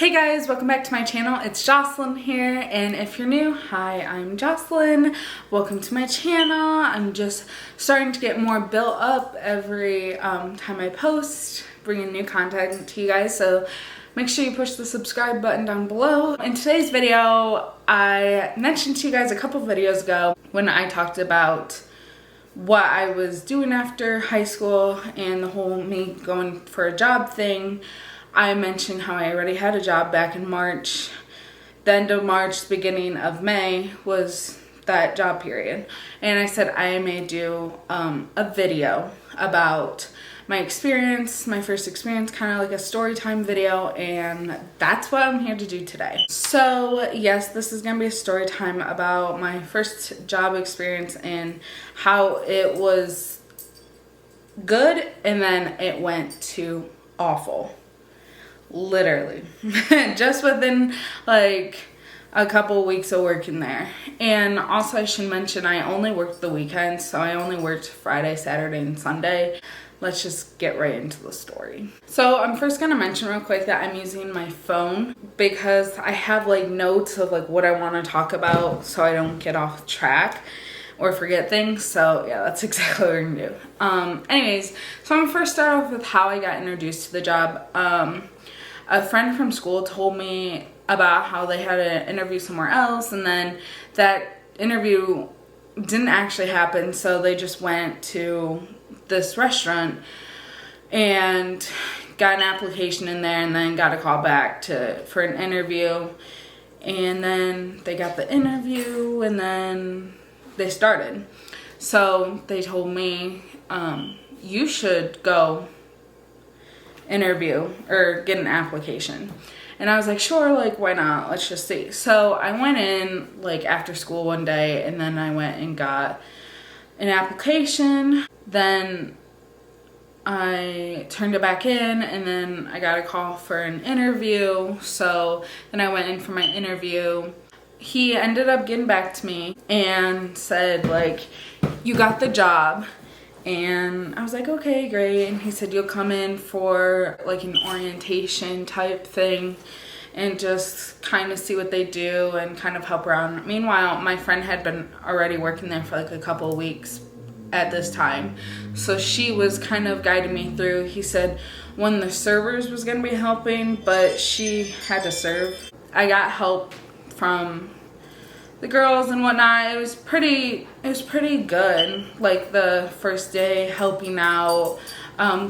Hey guys, welcome back to my channel. It's Jocelyn here, and if you're new, hi, I'm Jocelyn. Welcome to my channel. I'm just starting to get more built up every time I post, bringing new content to you guys, so make sure you push the subscribe button down below. In today's video, I mentioned to you guys a couple videos ago when I talked about what I was doing after high school and the whole me going for a job thing. I mentioned how I already had a job back in March. The end of March, beginning of May was that job period. And I said I may do a video about my experience, my first experience, kind of like a story time video, and that's what I'm here to do today. So yes, this is gonna be a story time about my first job experience and how it was good and then it went to awful. Literally. Just within like a couple weeks of working there. And also I should mention I only worked the weekends, so I only worked Friday, Saturday, and Sunday. Let's just get right into the story. So I'm first gonna mention real quick that I'm using my phone because I have like notes of like what I want to talk about so I don't get off track or forget things. So yeah, that's exactly what we're gonna do. Anyways, so I'm gonna first start off with how I got introduced to the job. A friend from school told me about how they had an interview somewhere else, and then that interview didn't actually happen, so they just went to this restaurant and got an application in there and then got a call back for an interview, and then they got the interview and then they started. So they told me, you should go interview or get an application. And I was like, sure, like why not, let's just see. So I went in like after school one day, and then I went and got an application. Then I turned it back in, and then I got a call for an interview. So then I went in for my interview. He ended up getting back to me and said like, you got the job. And I was like, okay, great. And he said, you'll come in for like an orientation type thing and just kind of see what they do and kind of help around. Meanwhile, my friend had been already working there for like a couple of weeks at this time, so she was kind of guiding me through. He said one of the servers was going to be helping, but she had to serve. I got help from the girls and whatnot. It was pretty good. Like the first day, helping out,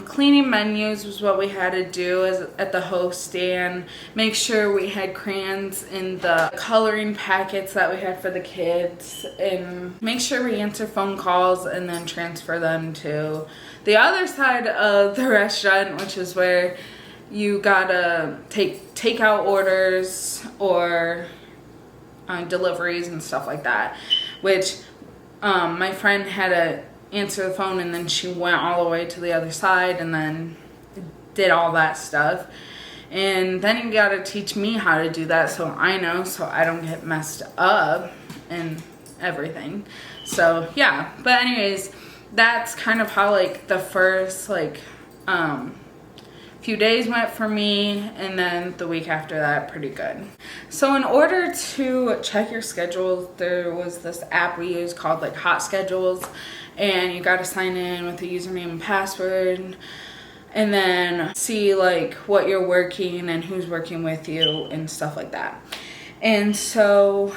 cleaning menus was what we had to do at the host stand. Make sure we had crayons in the coloring packets that we had for the kids, and make sure we answer phone calls and then transfer them to the other side of the restaurant, which is where you gotta take takeout orders or deliveries and stuff like that, which my friend had to answer the phone, and then she went all the way to the other side and then did all that stuff. And then you gotta teach me how to do that so I know, so I don't get messed up and everything. So yeah, but anyways, that's kind of how like the first like few days went for me, and then the week after that pretty good. So in order to check your schedules, there was this app we used called like Hot Schedules, and you got to sign in with a username and password and then see like what you're working and who's working with you and stuff like that. And so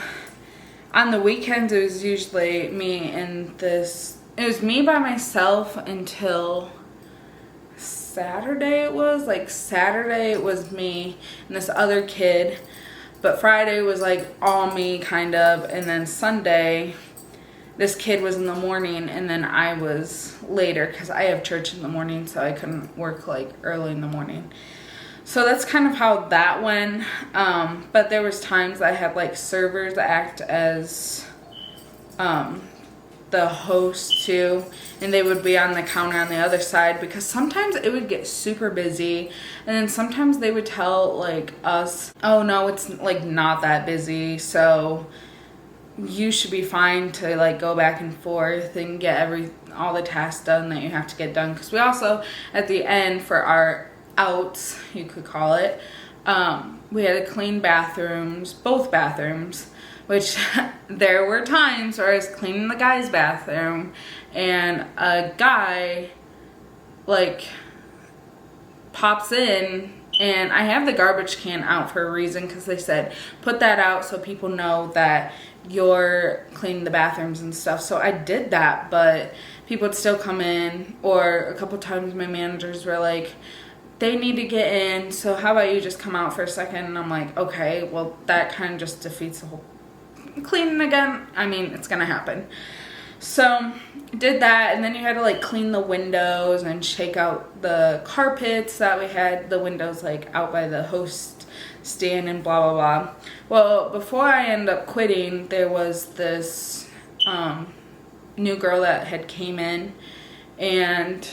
on the weekends it was usually me and it was me by myself until Saturday. Saturday it was me and this other kid, but Friday was like all me kind of, and then Sunday this kid was in the morning and then I was later because I have church in the morning, so I couldn't work like early in the morning. So that's kind of how that went. But there was times I had like servers act as the host too, and they would be on the counter on the other side, because sometimes it would get super busy, and then sometimes they would tell like us, oh no, it's like not that busy, so you should be fine to like go back and forth and get all the tasks done that you have to get done. Because we also at the end for our outs, you could call it, We had to clean bathrooms, both bathrooms, which there were times where I was cleaning the guy's bathroom and a guy like pops in, and I have the garbage can out for a reason because they said put that out so people know that you're cleaning the bathrooms and stuff. So I did that, but people would still come in, or a couple times my managers were like, they need to get in, so how about you just come out for a second? And I'm like, okay, well that kind of just defeats the whole cleaning again. I mean, it's gonna happen. So did that, and then you had to like clean the windows and shake out the carpets that we had the windows like out by the host stand and blah blah blah. Well, before I ended up quitting, there was this new girl that had came in, and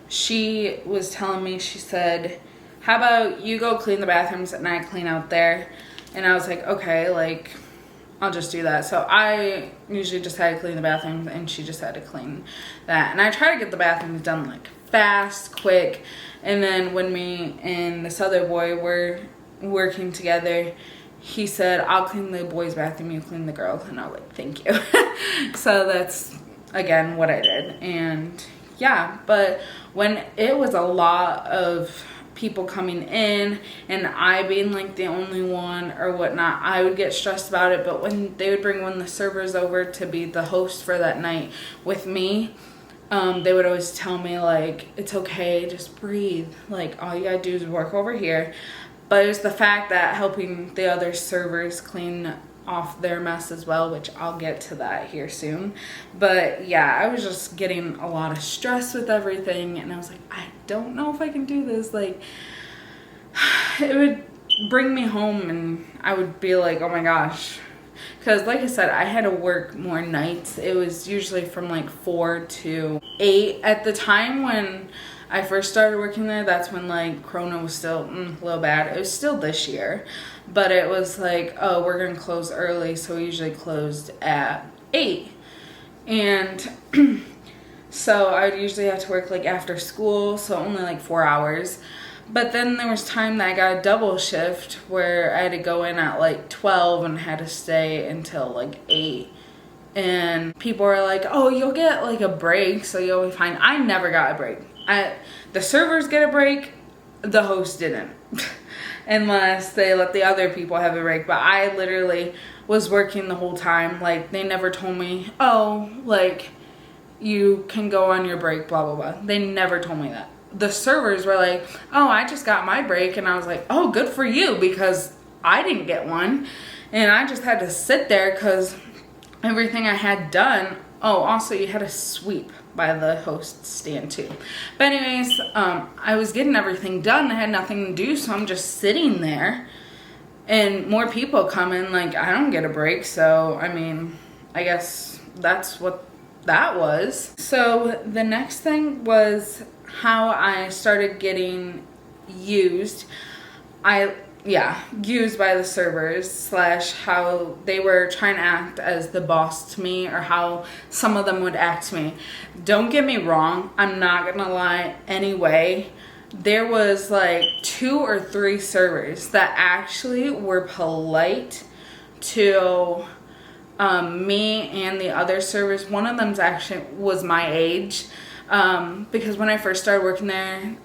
she was telling me, she said, how about you go clean the bathrooms and I clean out there? And I was like, okay, like I'll just do that. So I usually just had to clean the bathrooms and she just had to clean that. And I try to get the bathrooms done like fast, quick. And then when me and this other boy were working together, he said, I'll clean the boys' bathroom, you clean the girls. And I was like, thank you. So that's, again, what I did. And yeah, but when it was a lot of people coming in and I being like the only one or whatnot, I would get stressed about it. But when they would bring one of the servers over to be the host for that night with me, they would always tell me like, it's okay, just breathe, like all you gotta do is work over here. But it was the fact that helping the other servers clean off their mess as well, which I'll get to that here soon. But yeah, I was just getting a lot of stress with everything, and I was like, I don't know if I can do this. Like, it would bring me home and I would be like, oh my gosh, because like I said, I had to work more nights. It was usually from like 4 to 8 at the time when I first started working there. That's when like Corona was still a little bad. It was still this year, but it was like, oh, we're gonna close early, so we usually closed at 8. And so I would usually have to work like after school, so only like 4 hours. But then there was time that I got a double shift where I had to go in at like 12 and had to stay until like 8. And people were like, oh, you'll get like a break, so you'll be fine. I never got a break. The servers get a break, the host didn't. Unless they let the other people have a break. But I literally was working the whole time. Like, they never told me, oh, like, you can go on your break, blah, blah, blah. They never told me that. The servers were like, oh, I just got my break. And I was like, oh, good for you, because I didn't get one. And I just had to sit there because everything I had done. Oh, also, you had to sweep by the host stand too. But anyways, I was getting everything done. I had nothing to do, so I'm just sitting there. And more people come in, like, I don't get a break. So, I mean, I guess that's what that was. So the next thing was how I started getting used. Used by the servers, / how they were trying to act as the boss to me, or how some of them would act to me. Don't get me wrong, I'm not gonna lie. Anyway, there was like 2 or 3 servers that actually were polite to me and the other servers. One of them actually was my age, because when I first started working there,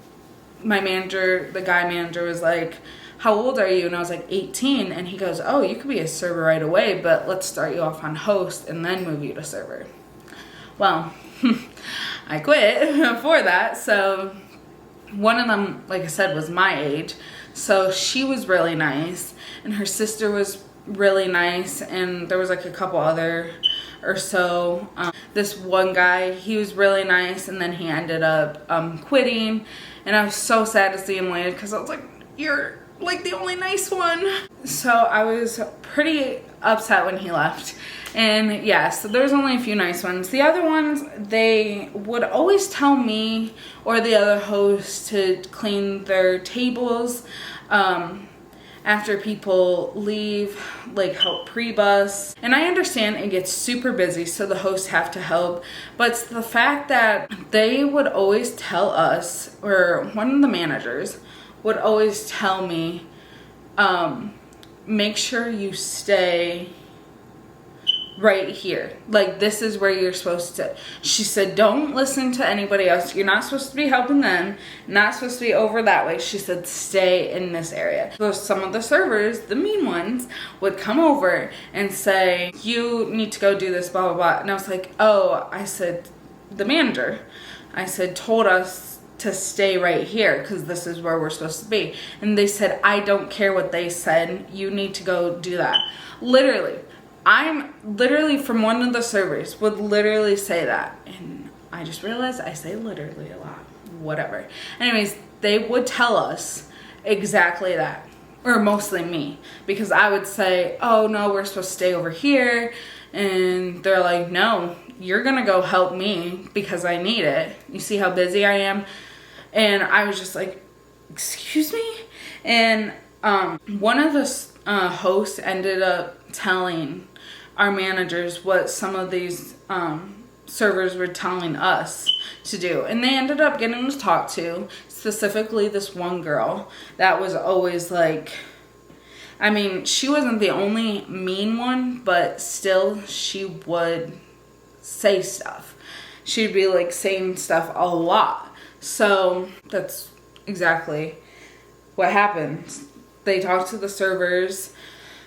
my manager, the guy manager, was like, how old are you? And I was like, 18. And he goes, oh, you could be a server right away, but let's start you off on host and then move you to server. Well, I quit for that. So one of them, like I said, was my age. So she was really nice, and her sister was really nice, and there was like a couple other or so. This one guy, he was really nice, and then he ended up quitting, and I was so sad to see him leave because I was like, you're like the only nice one. So I was pretty upset when he left. And yeah, so there's only a few nice ones. The other ones, they would always tell me or the other host to clean their tables after people leave, like help pre-bus. And I understand it gets super busy, so the hosts have to help, but it's the fact that they would always tell us, or one of the managers would always tell me make sure you stay right here. Like, this is where you're supposed to. She said, don't listen to anybody else. You're not supposed to be helping them. Not supposed to be over that way. She said, stay in this area. So some of the servers, the mean ones, would come over and say, you need to go do this, blah, blah, blah. And I was like, oh, I said, the manager, I said, told us to stay right here because this is where we're supposed to be. And they said, I don't care what they said. You need to go do that. Literally. I'm literally from one of the servers would literally say that. And I just realized I say literally a lot. Whatever. Anyways, they would tell us exactly that. Or mostly me. Because I would say, oh no, we're supposed to stay over here. And they're like, no, you're going to go help me because I need it. You see how busy I am? And I was just like, excuse me? And one of the hosts ended up telling our managers what some of these servers were telling us to do. And they ended up getting to talk to, specifically this one girl that was always like, I mean, she wasn't the only mean one, but still she would say stuff. She'd be like saying stuff a lot. So that's exactly what happens. They talk to the servers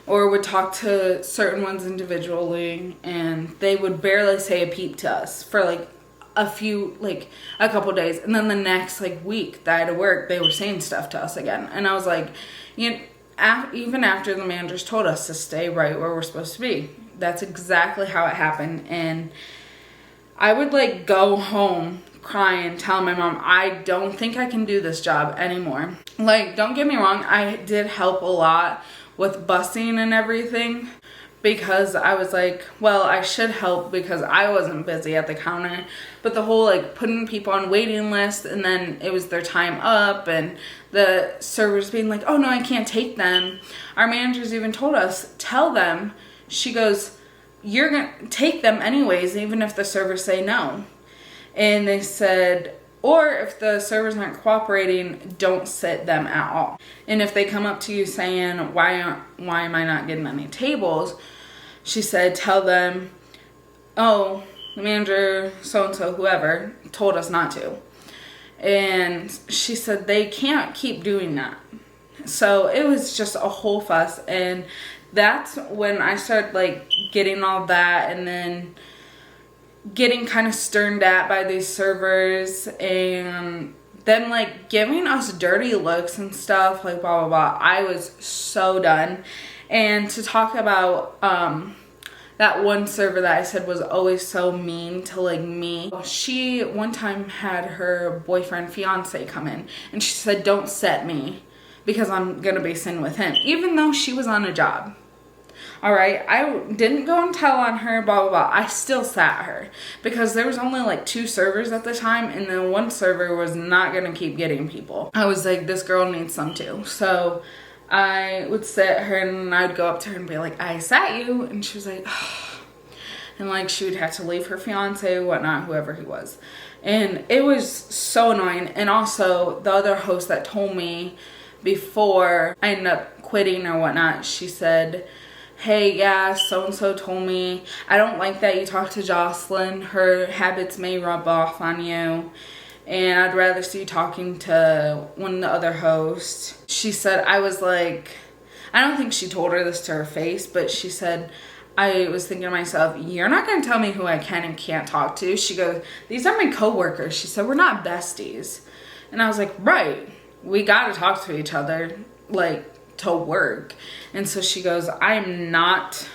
or would talk to certain ones individually, and they would barely say a peep to us for like a couple days. And then the next like week that I had to work, they were saying stuff to us again. And I was like, you know, even after the managers told us to stay right where we're supposed to be. That's exactly how it happened. And I would like go home crying, tell my mom, I don't think I can do this job anymore. Like, don't get me wrong, I did help a lot with busing and everything because I was like, well, I should help because I wasn't busy at the counter. But the whole like putting people on waiting lists and then it was their time up and the servers being like, oh no, I can't take them. Our managers even told us, tell them. She goes, you're gonna take them anyways, even if the servers say no. And they said, or if the servers aren't cooperating, don't sit them at all. And if they come up to you saying, why am I not getting any tables? She said, tell them, oh, the manager, so-and-so, whoever, told us not to. And she said they can't keep doing that. So it was just a whole fuss. And that's when I started like getting all that and then getting kind of sterned at by these servers and then like giving us dirty looks and stuff like blah blah blah. I was so done. And to talk about that one server that I said was always so mean to like me, she one time had her boyfriend fiance come in and she said, don't set me because I'm gonna be sitting with him, even though she was on a job. All right, I didn't go and tell on her, blah, blah, blah. I still sat her because there was only like 2 servers at the time and then one server was not going to keep getting people. I was like, this girl needs some too. So I would sit her and I'd go up to her and be like, I sat you. And she was like, oh. And like she would have to leave her fiance, whatnot, whoever he was. And it was so annoying. And also the other host that told me before I ended up quitting or whatnot, she said, hey, yeah, so-and-so told me, I don't like that you talk to Jocelyn. Her habits may rub off on you. And I'd rather see you talking to one of the other hosts. She said, I was like, I don't think she told her this to her face, but she said, I was thinking to myself, you're not going to tell me who I can and can't talk to. She goes, these are my coworkers. She said, we're not besties. And I was like, right, we got to talk to each other, like, to work. And so she goes, I'm not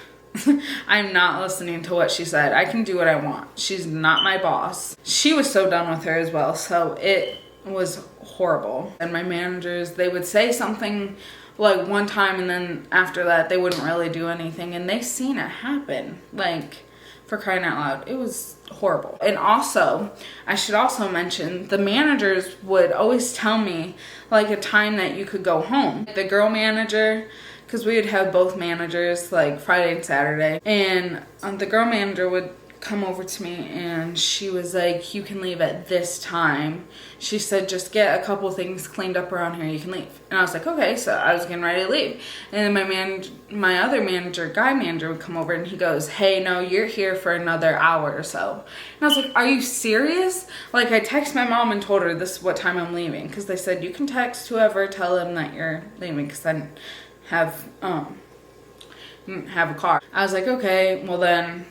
listening to what she said. I can do what I want. She's not my boss. She was so done with her as well. So it was horrible. And my managers, they would say something like one time and then after that they wouldn't really do anything. And they seen it happen. Like, for crying out loud. It was horrible. And also, I should also mention, the managers would always tell me like a time that you could go home. The girl manager, because we would have both managers like Friday and Saturday, and the girl manager would come over to me and she was like, you can leave at this time. She said, just get a couple things cleaned up around here, you can leave. And I was like, okay. So I was getting ready to leave. And then my other manager, guy manager, would come over and he goes, hey, no, you're here for another hour or so. And I was like, are you serious? Like, I texted my mom and told her this is what time I'm leaving. Because they said, you can text whoever, tell them that you're leaving. Because I didn't have a car. I was like, okay, well then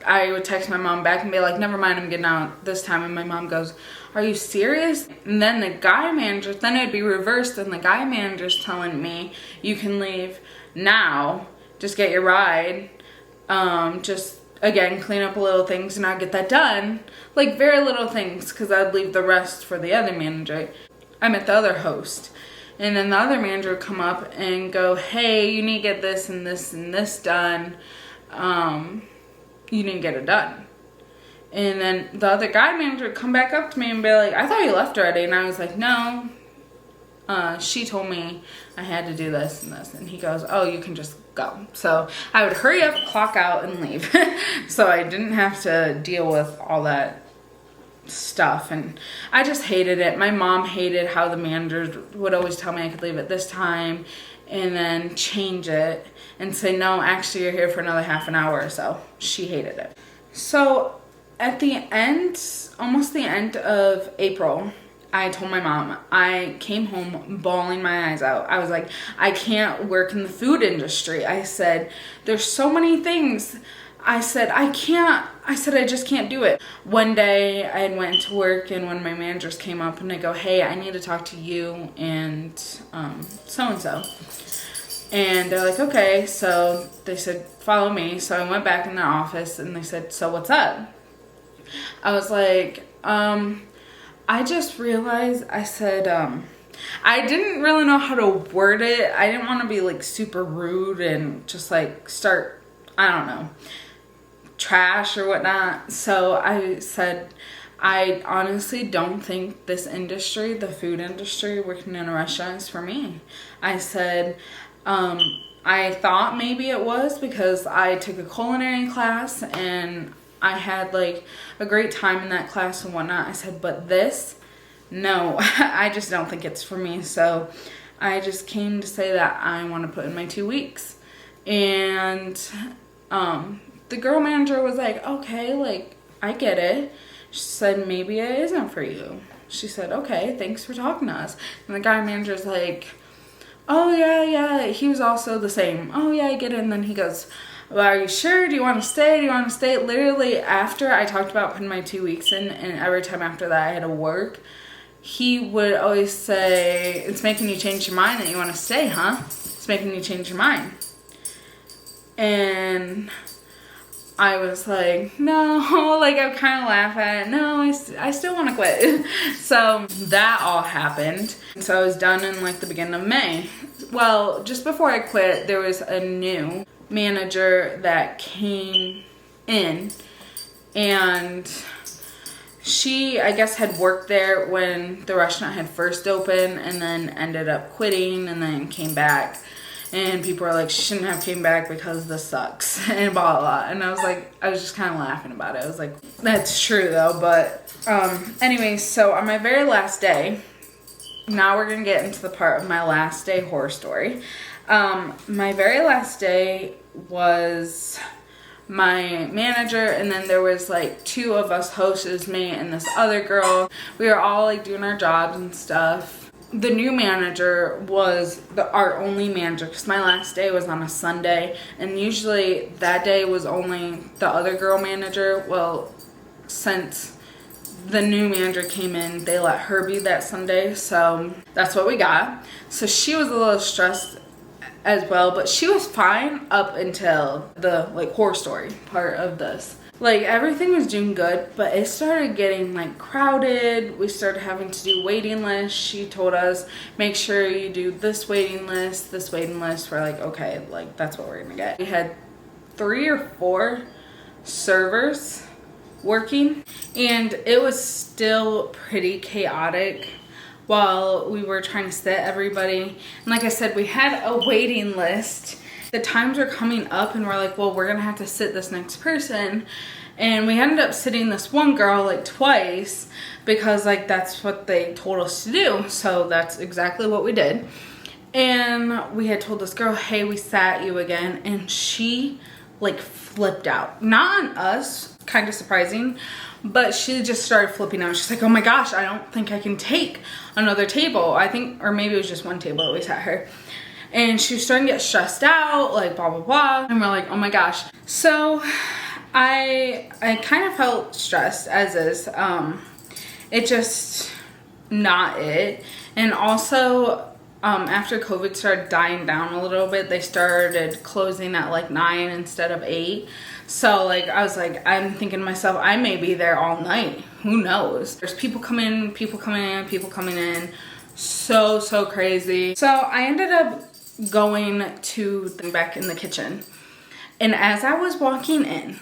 I would text my mom back and be like, never mind, I'm getting out this time. And my mom goes, are you serious? And then the guy manager, then it'd be reversed, and the guy manager's telling me, you can leave now, just get your ride, just again clean up a little things and I'll get that done. Like very little things, because I'd leave the rest for the other manager. I met the other host. And then the other manager would come up and go, hey, you need to get this and this and this done. You didn't get it done. And then the other guy manager would come back up to me and be like, I thought you left already. And I was like, no. She told me I had to do this and this. And he goes, oh, you can just go. So I would hurry up, clock out, and leave. So I didn't have to deal with all that stuff. And I just hated it. My mom hated how the managers would always tell me I could leave at this time and then change it and say, no, actually you're here for another half an hour or so. She hated it. So at the end, almost the end of April, I told my mom, I came home bawling my eyes out. I was like, I can't work in the food industry. I said, there's so many things. I said, I just can't do it. One day I went to work and one of my managers came up and they go, hey, I need to talk to you and so-and-so. And they're like, okay. So they said, follow me. So I went back in their office and they said, so what's up? I was like, I just realized, I said, I didn't really know how to word it. I didn't want to be like super rude and just like start, I don't know, trash or whatnot. So I said, I honestly don't think this industry, the food industry, working in a restaurant is for me. I said, I thought maybe it was because I took a culinary class and I had like a great time in that class and whatnot. I said, but this, no, I just don't think it's for me. So I just came to say that I want to put in my 2 weeks. And the girl manager was like, okay, like, I get it. She said, maybe it isn't for you. She said, okay, thanks for talking to us. And the guy manager's like, oh, yeah, he was also the same. Oh, yeah, I get it. And then he goes, well, are you sure? Do you want to stay? Do you want to stay? Literally, after I talked about putting my 2 weeks in, and every time after that I had to work, he would always say, it's making you change your mind that you want to stay, huh? It's making you change your mind. And I was like, no, like I kind of laugh at it. No, I still want to quit. So that all happened. So I was done in like the beginning of May. Well, just before I quit, there was a new manager that came in, and she, I guess, had worked there when the restaurant had first opened and then ended up quitting and then came back. And people are like, she shouldn't have came back because this sucks and blah, blah, blah. And I was like, I was just kind of laughing about it. I was like, that's true though. But anyway, so on my very last day, now we're going to get into the part of my last day horror story. My very last day was my manager, and then there was like 2 of us hosts, me and this other girl. We were all like doing our jobs and stuff. The new manager was our only manager because my last day was on a Sunday, and usually that day was only the other girl manager. Well, since the new manager came in, they let her be that Sunday, so that's what we got. So she was a little stressed as well, but she was fine up until the like horror story part of this. Like everything was doing good, but it started getting like crowded. We started having to do waiting lists. She told us, make sure you do this waiting list, this waiting list. We're like, okay, like that's what we're gonna get. We had 3 or 4 servers working, and it was still pretty chaotic while we were trying to set everybody. And like I said, we had a waiting list. The times are coming up and we're like, well, we're gonna have to sit this next person. And we ended up sitting this one girl like twice because like that's what they told us to do. So that's exactly what we did. And we had told this girl, hey, we sat you again. And she like flipped out. Not on us, kind of surprising, but she just started flipping out. She's like, oh my gosh, I don't think I can take another table. I think, or maybe it was just one table that we sat her. And she was starting to get stressed out, like blah, blah, blah. And we're like, oh my gosh. So I kind of felt stressed as is. It just not it. And also after COVID started dying down a little bit, they started closing at like 9 instead of 8. So like I was like, I'm thinking to myself, I may be there all night. Who knows? There's people coming in, people coming in, people coming in. So crazy. So I ended up going to back in the kitchen. And as I was walking in,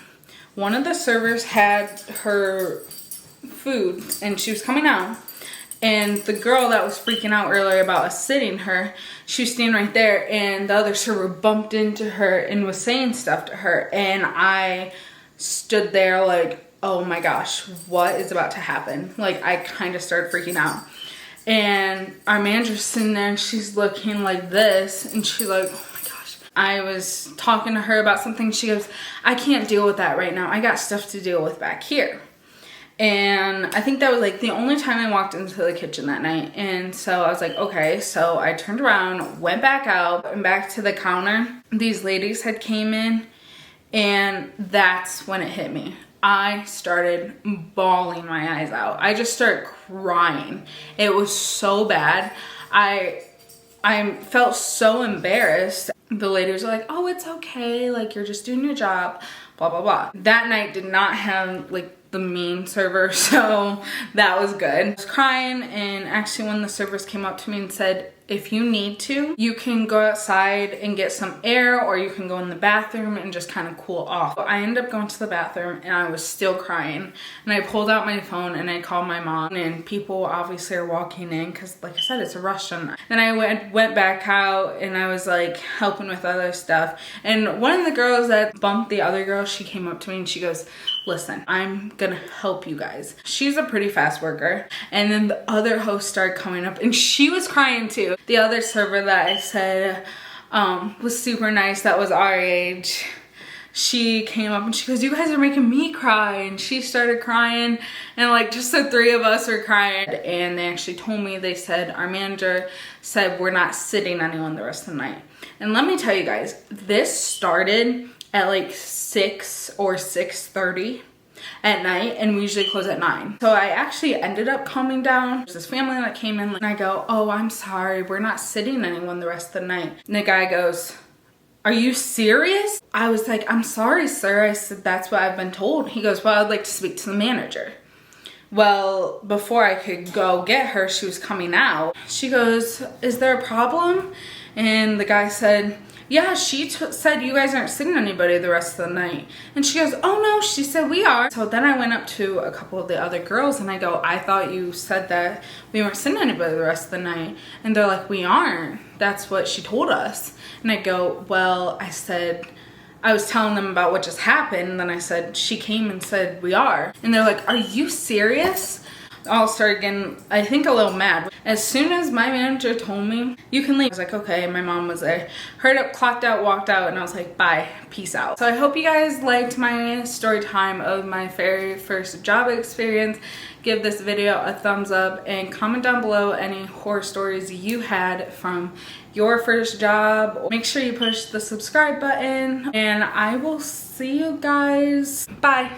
one of the servers had her food and she was coming out. And the girl that was freaking out earlier about us sitting her, she was standing right there, and the other server bumped into her and was saying stuff to her. And I stood there like, oh my gosh, what is about to happen? Like, I kind of started freaking out. And our manager's sitting there and she's looking like this, and she's like, oh my gosh. I was talking to her about something. She goes, I can't deal with that right now. I got stuff to deal with back here. And I think that was like the only time I walked into the kitchen that night. And so I was like, okay. So I turned around, went back out and back to the counter. These ladies had came in, and that's when it hit me. I started bawling my eyes out. I just started crying. It was so bad. I felt so embarrassed. The ladies were like, oh, it's okay. Like, you're just doing your job, blah, blah, blah. That night did not have like the mean server, so that was good. I was crying, and actually when the servers came up to me and said, if you need to, you can go outside and get some air, or you can go in the bathroom and just kind of cool off. I ended up going to the bathroom, and I was still crying, and I pulled out my phone and I called my mom, and people obviously are walking in because like I said, it's a restaurant. Then I went back out, and I was like helping with other stuff, and one of the girls that bumped the other girl, she came up to me and she goes, listen, I'm gonna help you guys. She's a pretty fast worker. And then the other host started coming up, and she was crying too. The other server that I said was super nice, that was our age, she came up and she goes, you guys are making me cry. And she started crying, and like just the three of us were crying. And they actually told me, they said, our manager said we're not sitting anyone the rest of the night. And let me tell you guys, this started at like 6 or 6:30 at night, and we usually close at 9. So I actually ended up calming down. There's this family that came in, and I go, oh, I'm sorry, we're not sitting anyone the rest of the night. And the guy goes, are you serious? I was like, I'm sorry, sir. I said, that's what I've been told. He goes, well, I'd like to speak to the manager. Well, before I could go get her, she was coming out. She goes, is there a problem? And the guy said, yeah, she said you guys aren't sitting anybody the rest of the night. And she goes, oh no, she said we are. So then I went up to a couple of the other girls and I go, I thought you said that we weren't sitting anybody the rest of the night. And they're like, we aren't. That's what she told us. And I go, well, I said, I was telling them about what just happened. And then I said, she came and said we are. And they're like, are you serious? All started getting, I think, a little mad. As soon as my manager told me, you can leave, I was like, okay. My mom was there. Hurried up, clocked out, walked out, and I was like, bye, peace out. So I hope you guys liked my story time of my very first job experience. Give this video a thumbs up and comment down below any horror stories you had from your first job. Make sure you push the subscribe button, and I will see you guys. Bye.